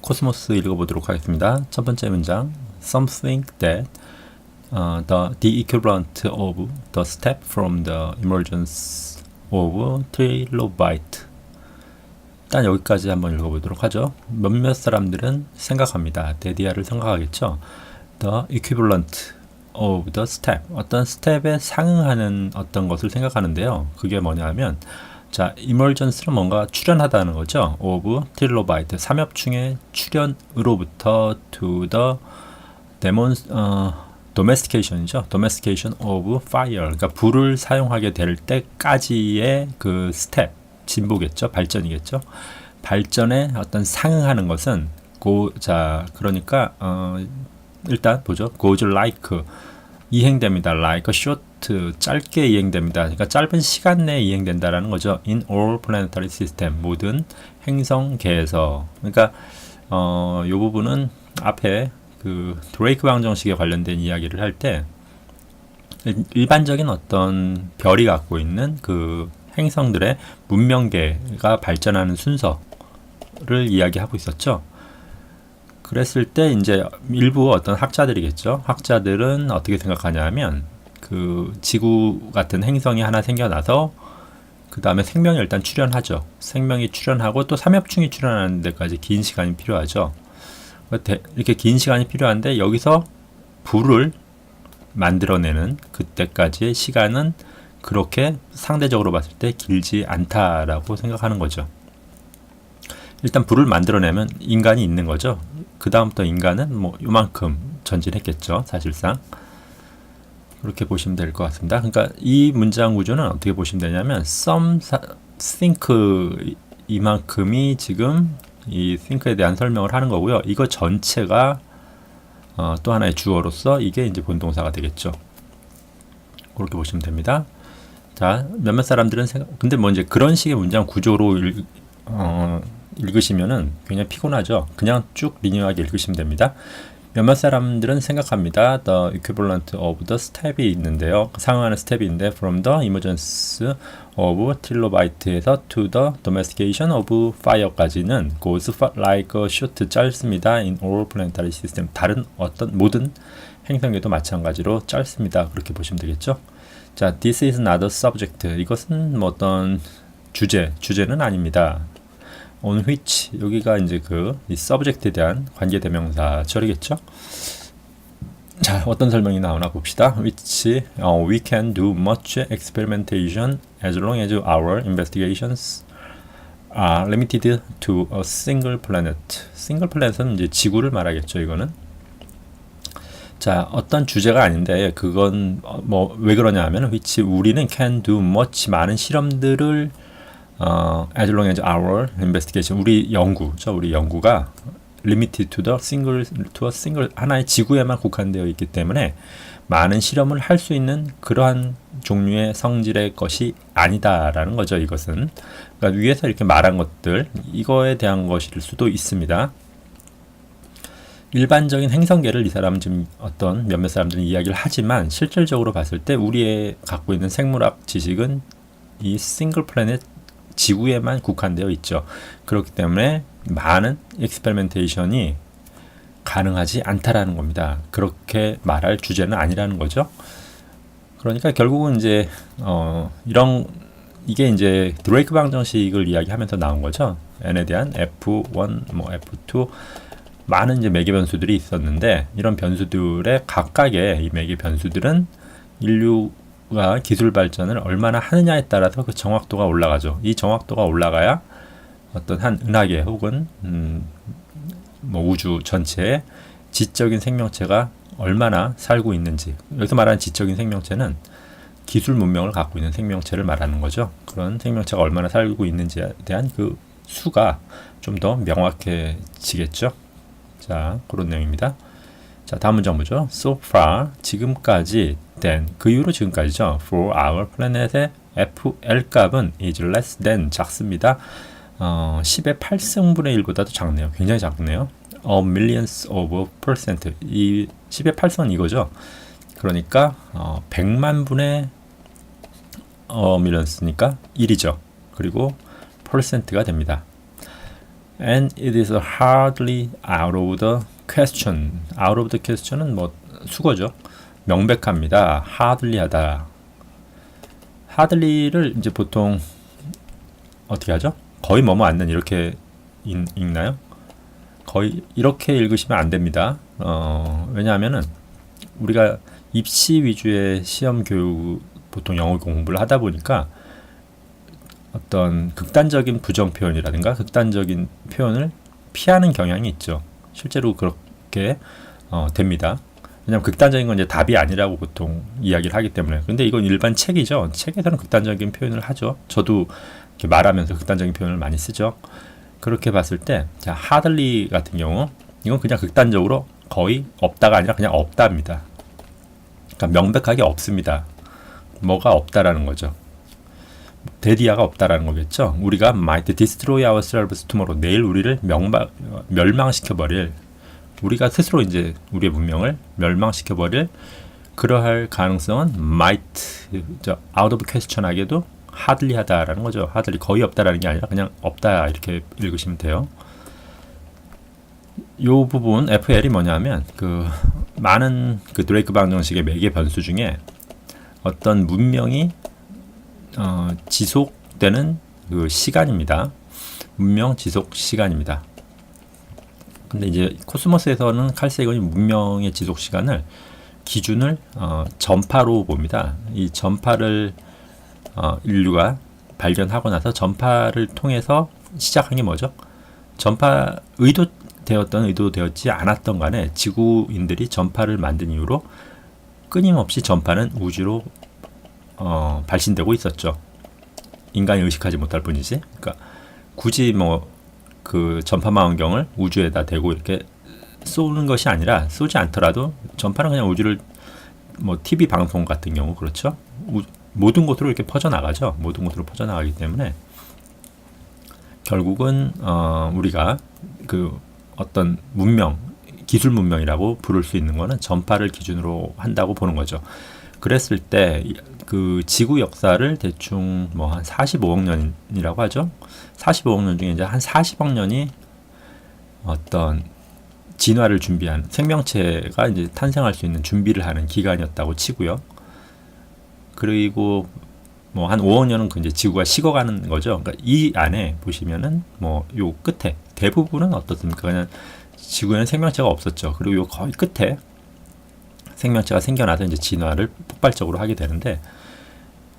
코스모스 읽어보도록 하겠습니다. 첫 번째 문장 Something that the equivalent of the step from the emergence of trilobite. 일단 여기까지 한번 읽어보도록 하죠. 몇몇 사람들은 생각합니다. 데디아를 생각하겠죠. The equivalent of the step. 어떤 스텝에 상응하는 어떤 것을 생각하는데요. 그게 뭐냐면 자, emergence는 뭔가 출현하다는 거죠. of trilobite. 삼엽충의 출현으로부터 to the domestication이죠. domestication of fire. 그러니까 불을 사용하게 될 때까지의 그 스텝, 진보겠죠. 발전이겠죠. 발전에 어떤 상응하는 것은 자, 그러니까 일단 보죠. goes like 이행됩니다. like a short 짧게 이행됩니다. 그러니까 짧은 시간 내에 이행된다라는 거죠. in all planetary system 모든 행성계에서. 그러니까 이 부분은 앞에 그 드레이크 방정식에 관련된 이야기를 할 때 일반적인 어떤 별이 갖고 있는 그 행성들의 문명계가 발전하는 순서를 이야기하고 있었죠. 그랬을 때 이제 일부 어떤 학자들이겠죠. 학자들은 어떻게 생각하냐면 그 지구 같은 행성이 하나 생겨나서 그 다음에 생명이 일단 출현하죠. 생명이 출현하고 또 삼엽충이 출현하는 데까지 긴 시간이 필요하죠. 이렇게 긴 시간이 필요한데 여기서 불을 만들어내는 그때까지의 시간은 그렇게 상대적으로 봤을 때 길지 않다라고 생각하는 거죠. 일단 불을 만들어내면 인간이 있는 거죠. 그 다음부터 인간은 뭐 요만큼 전진했겠죠. 사실상 그렇게 보시면 될 것 같습니다. 그러니까 이 문장 구조는 어떻게 보시면 되냐면 think 이만큼이 지금 이 think에 대한 설명을 하는 거고요. 이거 전체가 또 하나의 주어로서 이게 이제 본동사가 되겠죠. 그렇게 보시면 됩니다. 자, 몇몇 사람들은 근데 뭐 이제 그런 식의 문장 구조로 읽으시면은 굉장히 피곤하죠. 그냥 쭉 리니어하게 읽으시면 됩니다. 몇몇 사람들은 생각합니다. The equivalent of the step이 있는데요. 상응하는 스텝이 있는데 from the emergence of trilobite에서 to the domestication of fire까지는 goes like a short 짧습니다. in all planetary system. 다른 어떤 모든 행성에도 마찬가지로 짧습니다. 그렇게 보시면 되겠죠. 자, this is not a subject. 이것은 뭐 어떤 주제는 아닙니다. on which 여기가 이제 이 subject에 대한 관계대명사절이겠죠. 자, 어떤 설명이 나오나 봅시다. which we can do much experimentation as long as our investigations are limited to a single planet. single planet은 이제 지구를 말하겠죠. 이거는. 자, 어떤 주제가 아닌데 그건 뭐 왜 그러냐 하면 which 우리는 can do much 많은 실험들을 as long as our investigation 우리 연구가 limited to a single 하나의 지구에만 국한되어 있기 때문에 많은 실험을 할 수 있는 그러한 종류의 성질의 것이 아니다라는 거죠. 이것은 그러니까 위에서 이렇게 말한 것들 이거에 대한 것일 수도 있습니다. 일반적인 행성계를 이 사람은 지금 어떤 몇몇 사람들은 이야기를 하지만 실질적으로 봤을 때 우리의 갖고 있는 생물학 지식은 이 싱글 플래닛 지구에만 국한되어 있죠. 그렇기 때문에 많은 익스페리멘테이션이 가능하지 않다라는 겁니다. 그렇게 말할 주제는 아니라는 거죠. 그러니까 결국은 이제 이게 이제 드레이크 방정식을 이야기하면서 나온 거죠. n에 대한 f1, 뭐 f2 많은 이제 매개 변수들이 있었는데 이런 변수들의 각각의 이 매개 변수들은 인류가 기술 발전을 얼마나 하느냐에 따라서 그 정확도가 올라가죠. 이 정확도가 올라가야 어떤 한 은하계 혹은 뭐 우주 전체에 지적인 생명체가 얼마나 살고 있는지, 여기서 말하는 지적인 생명체는 기술 문명을 갖고 있는 생명체를 말하는 거죠. 그런 생명체가 얼마나 살고 있는지에 대한 그 수가 좀 더 명확해지겠죠. 자, 그런 내용입니다. 자, 다음 문장 보죠. So far, 지금까지, then, 그 이후로 지금까지죠. For our planet의 FL 값은 is less than, 작습니다. 10의 8승분의 1보다도 작네요. 굉장히 작네요. millions of percent. 이 10의 8승은 이거죠. 그러니까 100만 분의 millions니까 1이죠. 그리고 percent가 됩니다. And it is hardly out of the question. Out of the question은 뭐 수거죠. 명백합니다. hardly하다. hardly를 이제 보통 어떻게 하죠? 거의 뭐뭐 않는 이렇게 읽나요? 거의 이렇게 읽으시면 안 됩니다. 왜냐하면은 우리가 입시 위주의 시험 교육 보통 영어 공부를 하다 보니까 어떤 극단적인 부정 표현이라든가 극단적인 표현을 피하는 경향이 있죠. 실제로 그렇게 됩니다. 왜냐하면 극단적인 건 이제 답이 아니라고 보통 이야기를 하기 때문에. 근데 이건 일반 책이죠. 책에서는 극단적인 표현을 하죠. 저도 이렇게 말하면서 극단적인 표현을 많이 쓰죠. 그렇게 봤을 때, 자, hardly 같은 경우, 이건 그냥 극단적으로 거의 없다가 아니라 그냥 없다입니다. 그러니까 명백하게 없습니다. 뭐가 없다라는 거죠. 데디아가 없다라는 거겠죠. 우리가 might destroy ourselves tomorrow. 내일 우리를 멸망시켜버릴, 우리가 스스로 이제 우리의 문명을 멸망시켜버릴 그러할 가능성은 might, out of question 하게도 hardly 하다라는 거죠. hardly 거의 없다라는 게 아니라 그냥 없다 이렇게 읽으시면 돼요. 이 부분 FL이 뭐냐면 그 많은 그 드레이크 방정식의 매개 변수 중에 어떤 문명이 지속되는 그 시간입니다. 문명 지속 시간입니다. 근데 이제 코스모스에서는 칼 세이건이 문명의 지속 시간을 기준을 전파로 봅니다. 이 전파를 인류가 발견하고 나서 전파를 통해서 시작한 게 뭐죠? 전파 의도되었던 의도되었지 않았던 간에 지구인들이 전파를 만든 이후로 끊임없이 전파는 우주로 발신되고 있었죠. 인간이 의식하지 못할 뿐이지. 그러니까 굳이 뭐 그 전파망원경을 우주에다 대고 이렇게 쏘는 것이 아니라 쏘지 않더라도 전파는 그냥 우주를 뭐 TV 방송 같은 경우 그렇죠. 모든 곳으로 이렇게 퍼져나가죠. 모든 곳으로 퍼져나가기 때문에 결국은 우리가 그 어떤 문명, 기술 문명이라고 부를 수 있는 거는 전파를 기준으로 한다고 보는 거죠. 그랬을 때 그 지구 역사를 대충 뭐 한 45억 년이라고 하죠. 45억 년 중에 이제 한 40억 년이 어떤 진화를 준비한 생명체가 이제 탄생할 수 있는 준비를 하는 기간이었다고 치고요. 그리고 뭐 한 5억 년은 그 이제 지구가 식어가는 거죠. 그러니까 이 안에 보시면은 뭐 요 끝에 대부분은 어떻습니까? 그냥 지구에는 생명체가 없었죠. 그리고 요 거의 끝에 생명체가 생겨나서 이제 진화를 폭발적으로 하게 되는데,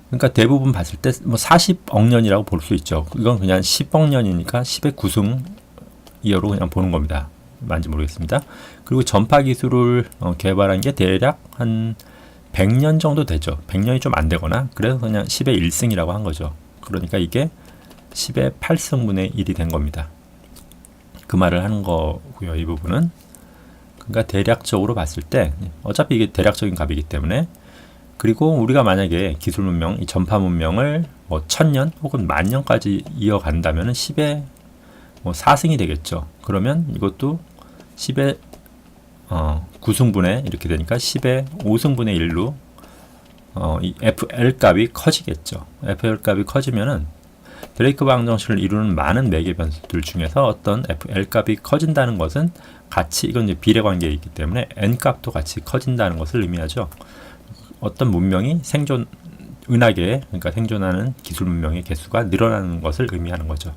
그러니까 대부분 봤을 때 뭐 40억 년이라고 볼 수 있죠. 이건 그냥 10억 년이니까 10의 구승 이하로 그냥 보는 겁니다. 맞는지 모르겠습니다. 그리고 전파 기술을 개발한 게 대략 한 100년 정도 되죠. 100년이 좀 안 되거나 그래서 그냥 10의 1승이라고 한 거죠. 그러니까 이게 10의 8승분의 1이 된 겁니다. 그 말을 하는 거고요. 이 부분은. 그러니까 대략적으로 봤을 때 어차피 이게 대략적인 값이기 때문에, 그리고 우리가 만약에 기술 문명, 이 전파 문명을 뭐 1000년 혹은 10,000년까지 이어간다면 10의 뭐 4승이 되겠죠. 그러면 이것도 10의 9승분의 이렇게 되니까 10의 5승분의 1로 이 FL 값이 커지겠죠. FL 값이 커지면은 드레이크 방정식을 이루는 많은 매개 변수들 중에서 어떤 FL 값이 커진다는 것은 같이, 이건 이제 비례 관계에 있기 때문에 N 값도 같이 커진다는 것을 의미하죠. 어떤 문명이 은하계에, 그러니까 생존하는 기술 문명의 개수가 늘어나는 것을 의미하는 거죠.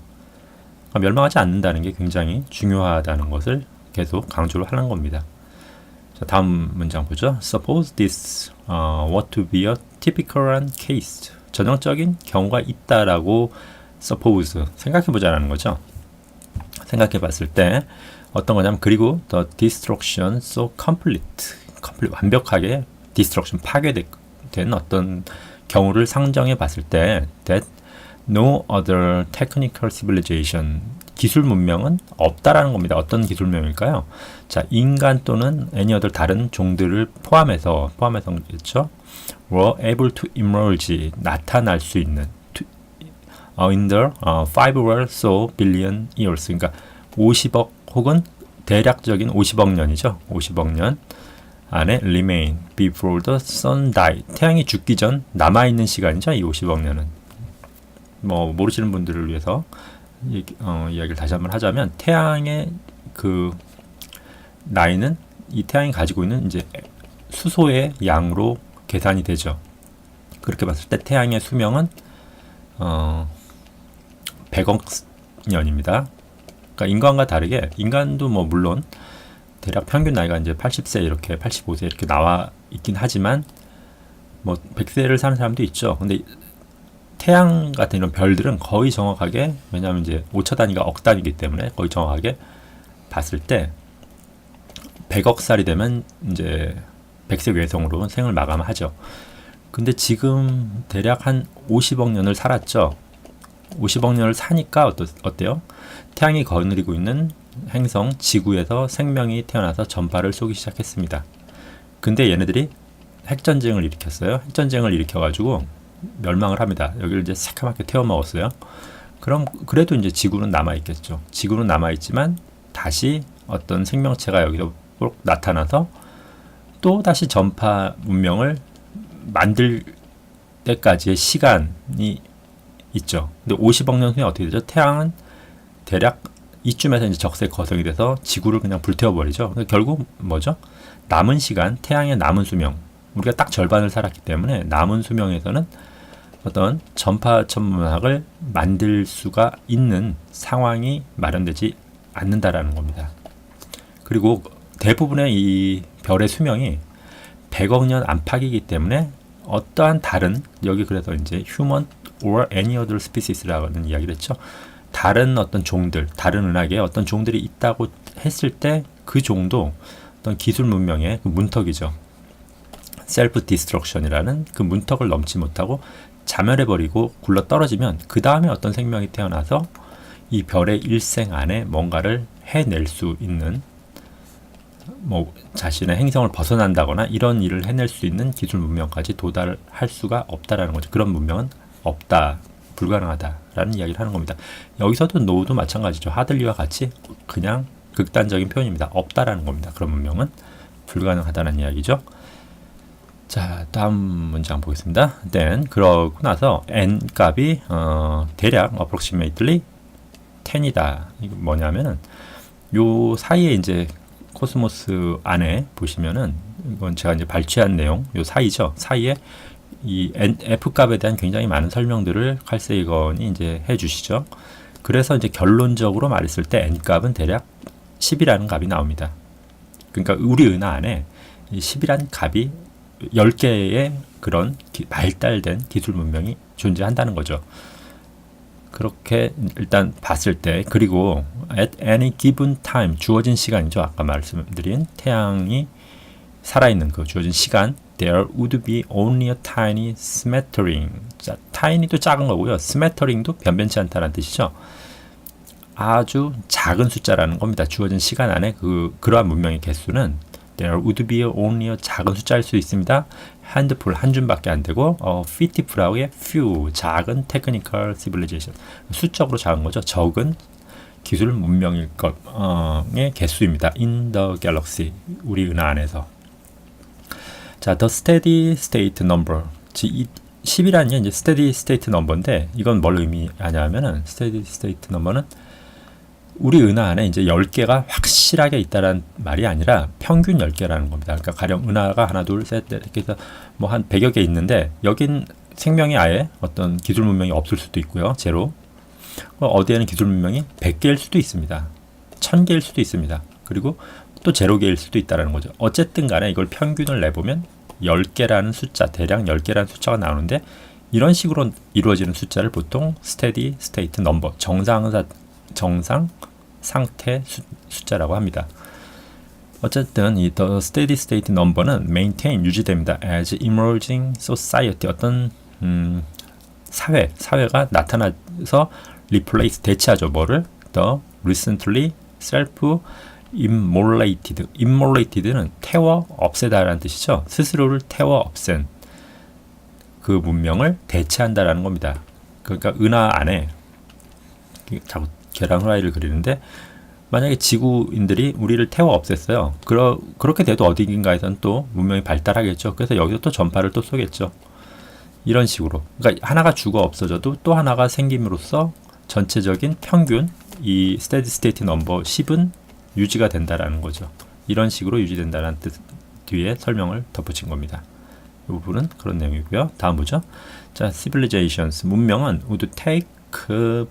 그러니까 멸망하지 않는다는 게 굉장히 중요하다는 것을 계속 강조를 하는 겁니다. 자, 다음 문장 보죠. Suppose this were to be a typical case. 전형적인 경우가 있다라고 suppose, 생각해보자라는 거죠. 생각해봤을 때 어떤 거냐면, 그리고 the destruction so complete, 완벽하게 destruction, 파괴된 어떤 경우를 상정해봤을 때 that no other technical civilization, 기술 문명은 없다라는 겁니다. 어떤 기술 문명일까요? 자, 인간 또는 any other 다른 종들을 포함해서겠죠. were able to emerge, 나타날 수 있는 in the 5 or so billion years, 그러니까 50억 혹은 대략적인 50억 년이죠. 50억 년 안에 remain before the sun die, 태양이 죽기 전 남아있는 시간이죠. 이 50억 년은 뭐 모르시는 분들을 위해서 이야기를 다시 한번 하자면 태양의 그 나이는 이 태양이 가지고 있는 이제 수소의 양으로 계산이 되죠. 그렇게 봤을 때 태양의 수명은 100억 년입니다. 그러니까 인간과 다르게 인간도 뭐 물론 대략 평균 나이가 이제 80세 이렇게 85세 이렇게 나와 있긴 하지만 뭐 100세를 사는 사람도 있죠. 근데 태양 같은 이런 별들은 거의 정확하게, 왜냐하면 이제 오차 단위가 억 단위이기 때문에 거의 정확하게 봤을 때 100억 살이 되면 이제 100세 외성으로 생을 마감하죠. 근데 지금 대략 한 50억 년을 살았죠. 50억 년을 사니까 어때요? 태양이 거느리고 있는 행성 지구에서 생명이 태어나서 전파를 쏘기 시작했습니다. 근데 얘네들이 핵전쟁을 일으켰어요. 핵전쟁을 일으켜가지고 멸망을 합니다. 여기를 이제 새카맣게 태워먹었어요. 그럼 그래도 이제 지구는 남아있겠죠. 지구는 남아있지만 다시 어떤 생명체가 여기서 나타나서 또 다시 전파 문명을 만들 때까지의 시간이 있죠. 근데 50억 년 후에 어떻게 되죠? 태양은 대략 이쯤에서 이제 적색 거성이 돼서 지구를 그냥 불태워버리죠. 결국 뭐죠? 남은 시간, 태양의 남은 수명, 우리가 딱 절반을 살았기 때문에 남은 수명에서는 어떤 전파 천문학을 만들 수가 있는 상황이 마련되지 않는다라는 겁니다. 그리고 대부분의 이 별의 수명이 100억 년 안팎이기 때문에 어떠한 다른, 여기 그래서 이제 human or any other species라는 이야기를 했죠. 다른 어떤 종들, 다른 은하계에 어떤 종들이 있다고 했을 때 그 종도 어떤 기술 문명의 그 문턱이죠. 셀프 디스트럭션이라는 그 문턱을 넘지 못하고 자멸해버리고 굴러 떨어지면 그 다음에 어떤 생명이 태어나서 이 별의 일생 안에 뭔가를 해낼 수 있는, 뭐 자신의 행성을 벗어난다거나 이런 일을 해낼 수 있는 기술 문명까지 도달할 수가 없다라는 거죠. 그런 문명은 없다, 불가능하다라는 이야기를 하는 겁니다. 여기서도 노도 마찬가지죠. 하들리와 같이 그냥 극단적인 표현입니다. 없다라는 겁니다. 그런 문명은 불가능하다는 이야기죠. 자, 다음 문장 보겠습니다. Then 그러고 나서 n 값이 대략 approximately 10이다. 이거 뭐냐면은 요 사이에 이제 코스모스 안에 보시면은 이건 제가 이제 발췌한 내용, 요 사이죠. 사이에 이 f 값에 대한 굉장히 많은 설명들을 칼 세이건이 이제 해주시죠. 그래서 이제 결론적으로 말했을 때 n 값은 대략 10이라는 값이 나옵니다. 그러니까 우리 은하 안에 이 10이라는 값이 10개의 그런 발달된 기술 문명이 존재한다는 거죠. 그렇게 일단 봤을 때, 그리고 at any given time, 주어진 시간이죠. 아까 말씀드린 태양이 살아있는 그 주어진 시간, there would be only a tiny smattering. 자, tiny도 작은 거고요. smattering도 변변치 않다는 뜻이죠. 아주 작은 숫자라는 겁니다. 주어진 시간 안에 그러한 문명의 개수는 there would be only a 작은 숫자일 수 있습니다. handful 한 줌밖에 안 되고 pitiful하고의 few 작은 technical civilization 수적으로 작은 거죠. 적은 기술 문명일 것의 개수입니다. in the galaxy 우리 은하 안에서. 자, the steady state number. 이 10이라는 게 이제 steady state number인데 이건 뭘 의미하냐면은 steady state number는 우리 은하 안에 이제 10개가 확실하게 있다는 말이 아니라 평균 10개라는 겁니다. 그러니까 가령 은하가 하나, 둘, 셋, 넷 이렇게 해서 뭐 한 100여 개 있는데 여긴 생명이 아예 어떤 기술 문명이 없을 수도 있고요. 제로. 어디에는 기술 문명이 100개일 수도 있습니다. 1000개일 수도 있습니다. 그리고 또 제로개일 수도 있다는 거죠. 어쨌든 간에 이걸 평균을 내보면 10개라는 숫자, 대략 10개라는 숫자가 나오는데 이런 식으로 이루어지는 숫자를 보통 steady state number, 정상 상태 숫자라고 합니다. 어쨌든 이 the steady state number는 maintain 유지됩니다. as emerging society 어떤 사회가 나타나서 replace 대체하죠. 뭐를? the recently self immolated는 태워 없애다라는 뜻이죠. 스스로를 태워 없앤 그 문명을 대체한다라는 겁니다. 그러니까 은하 안에 자꾸 계란 후라이를 그리는데 만약에 지구인들이 우리를 태워 없앴어요. 그렇게 돼도 어딘가에선 또 문명이 발달하겠죠. 그래서 여기서 또 전파를 또 쏘겠죠. 이런 식으로. 그러니까 하나가 죽어 없어져도 또 하나가 생김으로써 전체적인 평균 이 스테디 스테이트 넘버 10은 유지가 된다라는 거죠. 이런 식으로 유지된다는 뜻 뒤에 설명을 덧붙인 겁니다. 이 부분은 그런 내용이고요. 다음 보죠. 자, civilizations 문명은 would take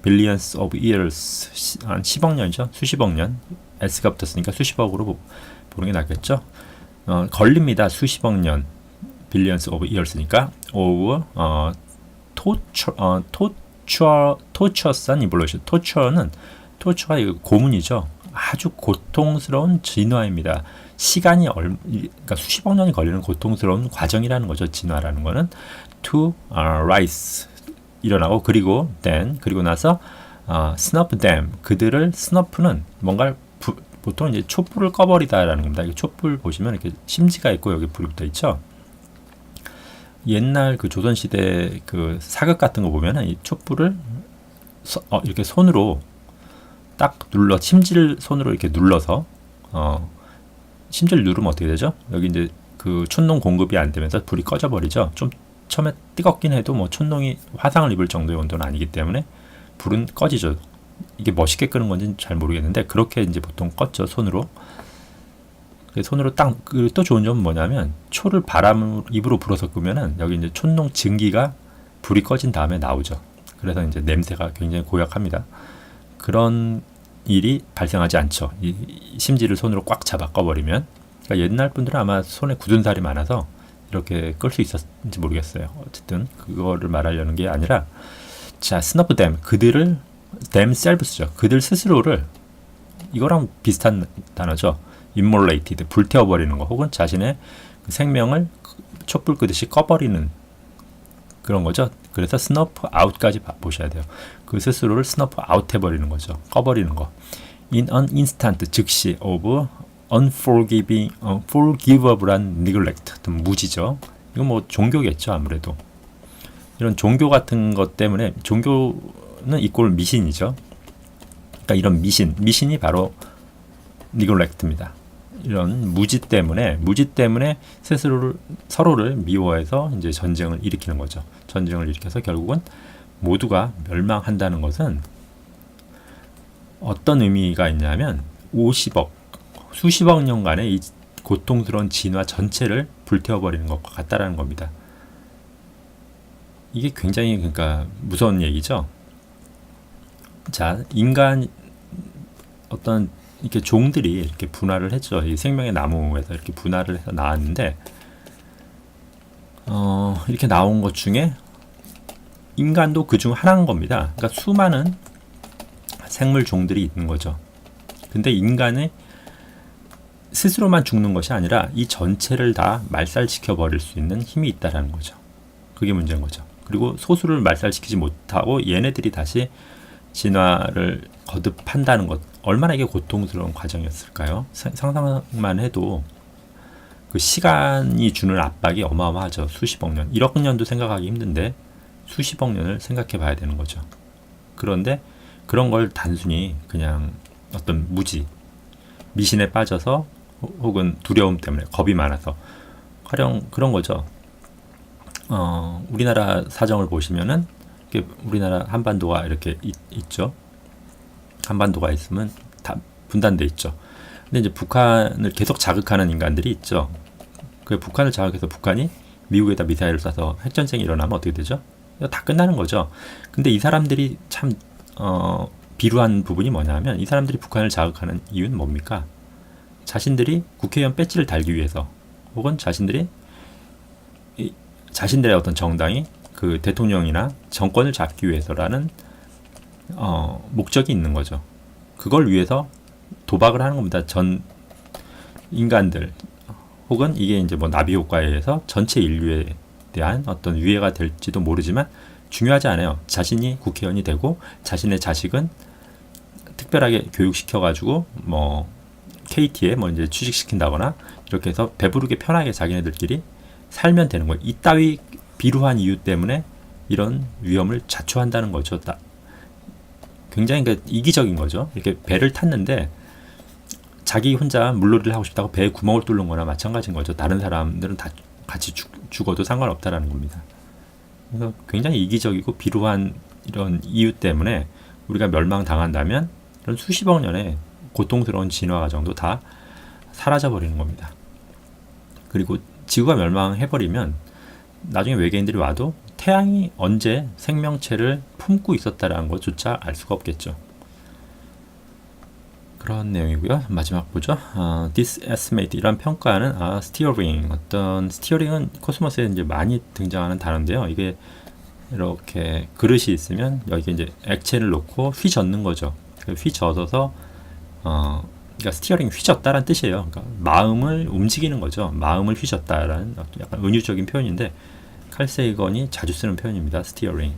billions of years 한 10억 년이죠. 수십억 년. s가 붙었으니까 수십억으로 보는 게 낫겠죠. 걸립니다. 수십억 년. billions of years니까 of tortuous evolution. torture가 이거 고문이죠. 아주 고통스러운 진화입니다. 시간이 그러니까 수십억 년이 걸리는 고통스러운 과정이라는 거죠. 진화라는 거는 to rise 일어나고 그리고 나서 snuff them 그들을 snuff는 뭔가 보통 이제 촛불을 꺼버리다라는 겁니다. 이 촛불 보시면 이렇게 심지가 있고 여기 불이 붙어 있죠. 옛날 그 조선 시대 그 사극 같은 거 보면은 이 촛불을 이렇게 손으로 딱 심지를 손으로 이렇게 눌러서 심지를 누르면 어떻게 되죠? 여기 이제 그 촛농 공급이 안 되면서 불이 꺼져 버리죠. 좀 처음에 뜨겁긴 해도 뭐 촛농이 화상을 입을 정도의 온도는 아니기 때문에 불은 꺼지죠. 이게 멋있게 끄는 건지는 잘 모르겠는데 그렇게 이제 보통 껐죠. 손으로. 손으로 딱 또 좋은 점은 뭐냐면 초를 입으로 불어서 끄면은 여기 이제 촛농 증기가 불이 꺼진 다음에 나오죠. 그래서 이제 냄새가 굉장히 고약합니다. 그런 일이 발생하지 않죠. 이 심지를 손으로 꽉 잡아 꺼버리면. 그러니까 옛날 분들은 아마 손에 굳은 살이 많아서 이렇게 끌 수 있었는지 모르겠어요. 어쨌든 그거를 말하려는 게 아니라 자, snuff them 그들을 themselves죠. 그들 스스로를 이거랑 비슷한 단어죠. immolated 불태워버리는 거 혹은 자신의 그 생명을 촛불 끄듯이 꺼버리는 그런 거죠. 그래서 snuff out까지 보셔야 돼요. 그 스스로를 snuff out 해버리는 거죠. 꺼버리는 거. in an instant 즉시 of unforgivable한 neglect 무지죠. 이건 뭐 종교겠죠. 아무래도 이런 종교 같은 것 때문에 종교는 이꼴 미신이죠. 그러니까 이런 미신이 바로 neglect입니다. 이런 무지 때문에 서로를 미워해서 이제 전쟁을 일으키는 거죠. 전쟁을 일으켜서 결국은 모두가 멸망한다는 것은 어떤 의미가 있냐면 수십억 년간의 이 고통스러운 진화 전체를 불태워버리는 것과 같다라는 겁니다. 이게 굉장히 그러니까 무서운 얘기죠. 자, 인간 어떤 이렇게 종들이 이렇게 분화를 했죠. 이 생명의 나무에서 이렇게 분화를 해서 나왔는데 이렇게 나온 것 중에 인간도 그중 하나인 겁니다. 그러니까 수많은 생물 종들이 있는 거죠. 근데 인간의 스스로만 죽는 것이 아니라 이 전체를 다 말살시켜 버릴 수 있는 힘이 있다라는 거죠. 그게 문제인 거죠. 그리고 소수를 말살시키지 못하고 얘네들이 다시 진화를 거듭한다는 것 얼마나 이게 고통스러운 과정이었을까요? 상상만 해도 그 시간이 주는 압박이 어마어마하죠. 수십억 년, 1억 년도 생각하기 힘든데 수십억 년을 생각해 봐야 되는 거죠. 그런데 그런 걸 단순히 그냥 어떤 미신에 빠져서 혹은 두려움 때문에 겁이 많아서 가령 그런 거죠. 우리나라 사정을 보시면은 우리나라 한반도가 이렇게 있죠. 한반도가 있으면 다 분단돼 있죠. 근데 이제 북한을 계속 자극하는 인간들이 있죠. 그 북한을 자극해서 북한이 미국에다 미사일을 쏴서 핵전쟁이 일어나면 어떻게 되죠? 다 끝나는 거죠. 근데 이 사람들이 참 비루한 부분이 뭐냐면 이 사람들이 북한을 자극하는 이유는 뭡니까? 자신들이 국회의원 배지를 달기 위해서 혹은 자신들의 어떤 정당이 그 대통령이나 정권을 잡기 위해서라는 목적이 있는 거죠. 그걸 위해서 도박을 하는 겁니다. 전 인간들 혹은 이게 이제 뭐 나비 효과에 의해서 전체 인류에 대한 어떤 위해가 될지도 모르지만 중요하지 않아요. 자신이 국회의원이 되고 자신의 자식은 특별하게 교육시켜가지고 뭐 KT에 뭐 이제 취직시킨다거나 이렇게 해서 배부르게 편하게 자기네들끼리 살면 되는 거예요. 이따위 비루한 이유 때문에 이런 위험을 자초한다는 거죠. 굉장히 그러니까 이기적인 거죠. 이렇게 배를 탔는데 자기 혼자 물놀이를 하고 싶다고 배에 구멍을 뚫는 거나 마찬가지인 거죠. 다른 사람들은 다 같이 죽어도 상관없다라는 겁니다. 그래서 굉장히 이기적이고 비루한 이런 이유 때문에 우리가 멸망당한다면 이런 수십억 년의 고통스러운 진화 과정도 다 사라져 버리는 겁니다. 그리고 지구가 멸망해버리면 나중에 외계인들이 와도 태양이 언제 생명체를 품고 있었다라는 것조차 알 수가 없겠죠. 그런 내용이고요. 마지막 보죠. This estimate 이런 평가는 steering 어떤 스티어링은 코스모스에 이제 많이 등장하는 단어인데요. 이게 이렇게 그릇이 있으면 여기 이제 액체를 놓고 휘젓는 거죠. 휘젓어서 그러니까 스티어링 휘젓다라는 뜻이에요. 그러니까 마음을 움직이는 거죠. 마음을 휘젓다라는 약간 은유적인 표현인데 칼 세이건이 자주 쓰는 표현입니다. 스티어링.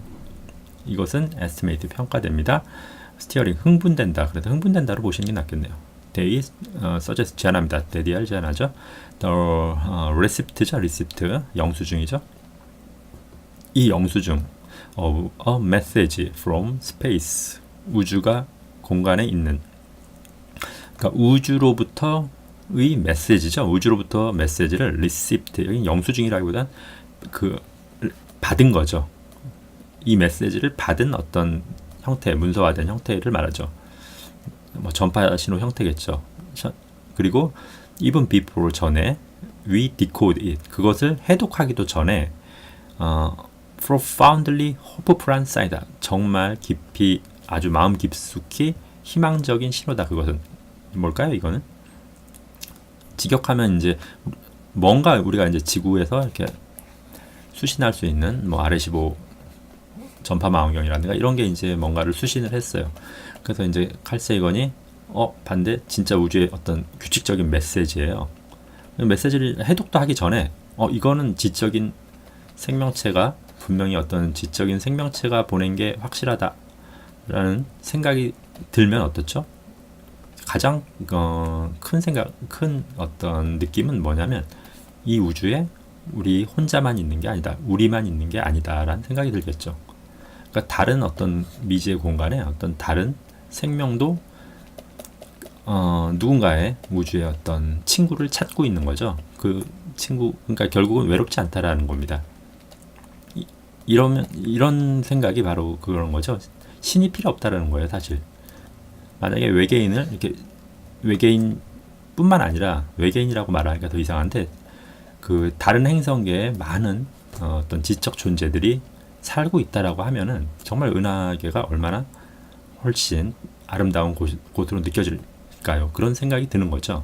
이것은 estimate 평가됩니다. 스티어링 흥분된다. 그래서 흥분된다로 보시는 게 낫겠네요. they suggest 제안합니다. 대디알 제안하죠. the recept죠. receipt 영수증이죠. 이 영수증 of a message from space 우주가 공간에 있는 그러니까 우주로부터의 메시지죠. 우주로부터 메시지를 receipt 여기 영수증이라기보단 그 받은 거죠. 이 메시지를 받은 어떤 형태, 문서화된 형태를 말하죠. 뭐 전파 신호 형태겠죠. 그리고 even before 전에 we decode it 그것을 해독하기도 전에 profoundly hopeful sign이다. 정말 깊이 아주 마음 깊숙이 희망적인 신호다. 그것은 뭘까요? 이거는 직역하면 이제 뭔가 우리가 이제 지구에서 이렇게 수신할 수 있는 뭐 RS15 전파 망원경이라든가 이런 게 이제 뭔가를 수신을 했어요. 그래서 이제 칼 세이건이 반대 진짜 우주의 어떤 규칙적인 메시지예요. 메시지를 해독도 하기 전에 이거는 지적인 생명체가 분명히 어떤 지적인 생명체가 보낸 게 확실하다라는 생각이 들면 어떻죠? 가장 큰 어떤 느낌은 뭐냐면 이 우주에 우리 혼자만 있는 게 아니다. 우리만 있는 게 아니다라는 생각이 들겠죠. 그러니까 다른 어떤 미지의 공간에 어떤 다른 생명도 누군가의 우주의 어떤 친구를 찾고 있는 거죠. 그 친구 그러니까 결국은 외롭지 않다라는 겁니다. 이런 생각이 바로 그런 거죠. 신이 필요 없다라는 거예요, 사실. 만약에 외계인을 이렇게 외계인뿐만 아니라 외계인이라고 말하기가 더 이상한데 그 다른 행성계에 많은 어떤 지적 존재들이 살고 있다라고 하면은 정말 은하계가 얼마나 훨씬 아름다운 곳으로 느껴질까요? 그런 생각이 드는 거죠.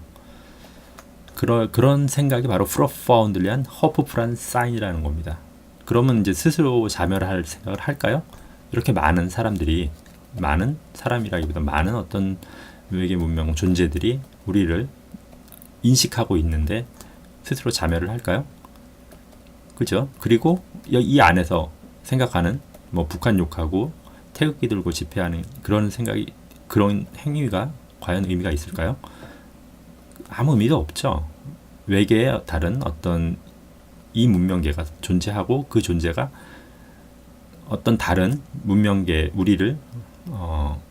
그런 생각이 바로 profoundly한 hopeful한 sign이라는 겁니다. 그러면 이제 스스로 자멸할 생각을 할까요? 이렇게 많은 사람들이 많은 사람이라기보다 많은 어떤 외계 문명 존재들이 우리를 인식하고 있는데 스스로 자멸을 할까요? 그죠? 그리고 이 안에서 생각하는 뭐 북한 욕하고 태극기 들고 집회하는 그런 생각이 그런 행위가 과연 의미가 있을까요? 아무 의미도 없죠. 외계의 다른 어떤 이 문명계가 존재하고 그 존재가 어떤 다른 문명계 우리를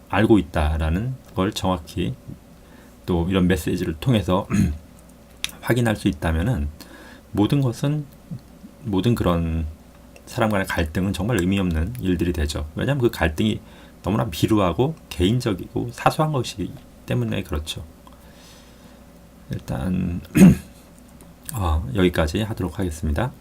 알고 있다라는 걸 정확히 또 이런 메시지를 통해서 확인할 수 있다면은 모든 그런 사람 간의 갈등은 정말 의미 없는 일들이 되죠. 왜냐하면 그 갈등이 너무나 비루하고 개인적이고 사소한 것이기 때문에 그렇죠. 일단 여기까지 하도록 하겠습니다.